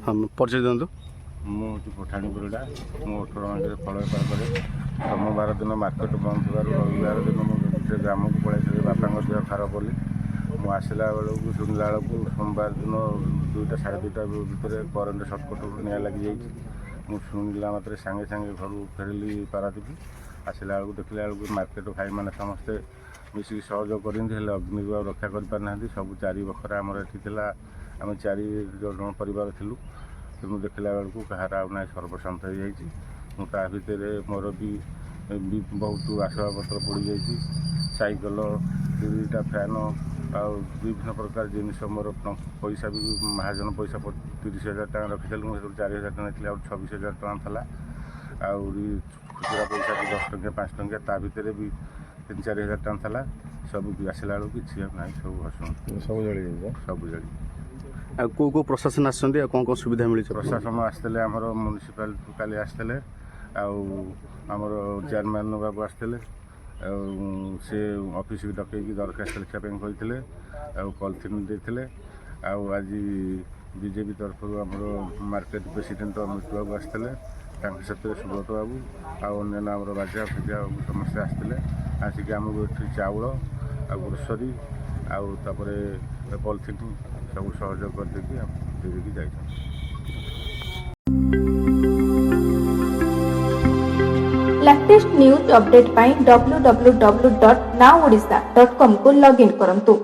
हाँ परिचय दिखाँ। ମୁଁ ହେଉଛି ପଠାଣି ପରିଡ଼ା। ମୁଁ 18 ମାସରେ ଫଳ ବେପାର କରେ। ସୋମବାର ଦିନ ମାର୍କେଟ ବନ୍ଦ ଥିବାରୁ ରବିବାର ଦିନ ମୁଁ ଗୋଟେ ଗ୍ରାମକୁ ପଳାଇଥିଲି ବାପାଙ୍କ ଦେହ ଖରାପ ବୋଲି। ମୁଁ ଆସିଲା ବେଳକୁ ଶୁଣିଲା ବେଳକୁ ସୋମବାର ଦିନ 2ଟା ସାଢ଼େ 2ଟା ଭିତରେ କରେଣ୍ଟ ସର୍ଟକଟ୍ ନିଆଁ ଲାଗିଯାଇଛି। ମୁଁ ଶୁଣିଲା ମାତ୍ରେ ସାଙ୍ଗେ ସାଙ୍ଗେ ଘରୁ ଫେରିଲି ପାରାଦ୍ୱୀପ। ଆସିଲା ବେଳକୁ ଦେଖିଲା ବେଳକୁ ମାର୍କେଟ ଭାଇମାନେ ସମସ୍ତେ ମିଶିକି ସହଯୋଗ କରିଛନ୍ତି, ହେଲେ ଅଗ୍ନିକୁ ଆଉ ରକ୍ଷା କରିପାରିନାହାନ୍ତି। ସବୁ 4 ବଖରା ଆମର ଏଠି ଥିଲା, ଆମେ 4 ଜଣ ପରିବାର ଥିଲୁ। କିନ୍ତୁ ଦେଖିଲା ବେଳକୁ କାହାର ଆଉ ନାହିଁ, ସର୍ବଶାନ୍ତ ହୋଇଯାଇଛି। ମୁଁ ତା ଭିତରେ ମୋର ବି ବହୁତ ଆସବାବପତ୍ର ପୋଡ଼ିଯାଇଛି। ସାଇକେଲ, 2ଟା ଫ୍ୟାନ୍ ଆଉ ବିଭିନ୍ନ ପ୍ରକାର ଜିନିଷ, ମୋର ପଇସା ବି ମହାଜନ ପଇସା 30,000 ଟଙ୍କା ରଖିଥିଲି। ମୁଁ ସେଥିରୁ 4,000 ଟଙ୍କା ନେଇଥିଲି, ଆଉ 26,000 ଟଙ୍କା ଥିଲା। ଆହୁରି ଖୁଚୁରା ପଇସା ବି 10 ଟଙ୍କିଆ 5 ଟଙ୍କିଆ, ତା ଭିତରେ ବି 3-4 ହଜାର ଟଙ୍କା ଥିଲା। ସବୁ ଆସିଲା ବେଳକୁ କିଛି ଆଉ ନାହିଁ, ସବୁ ଭସ୍ମ, ସବୁ ଜଳିଯାଇଛି। ସବୁ ଜଳି। ଆଉ କେଉଁ ପ୍ରଶାସନ ଆସିଛନ୍ତି, ଆଉ କ'ଣ ସୁବିଧା ମିଳିଛି? ପ୍ରଶାସନ ଆସିଥିଲେ, ଆମର ମ୍ୟୁନିସିପାଲିଟି କାଲି ଆସିଥିଲେ, ଆଉ ଆମର ଚେୟାରମ୍ୟାନ୍ ବାବୁ ଆସିଥିଲେ, ଆଉ ସେ ଅଫିସକୁ ଡକେଇକି ଦରଖାସ୍ତ ଲେଖିବା ପାଇଁ କହିଥିଲେ, ଆଉ ପଲିଥିନ୍ ଦେଇଥିଲେ। ଆଉ ଆଜି ବିଜେପି ତରଫରୁ ଆମର ମାର୍କେଟ ପ୍ରେସିଡେଣ୍ଟ ଅମିତ ବାବୁ ଆସିଥିଲେ, ତାଙ୍କ ସାଥିରେ ସୁବ୍ରତ ବାବୁ ଆଉ ଅନ୍ୟାନ୍ୟ ଆମର ବାଜା ଫାଜା ସମସ୍ତେ ଆସିଥିଲେ। ଆସିକି ଆମକୁ ଏଠି ଚାଉଳ ଆଉ ଗ୍ରୋସରୀ ଆଉ ତାପରେ ପଲିଥିନ୍ ସବୁ ସହଯୋଗ କରିଦେଇକି ଦେଇକି ଯାଇଛନ୍ତି। लेटेस्ट न्यूज अपडेट पाई www.nowodisha.com को लॉगिन करंतु।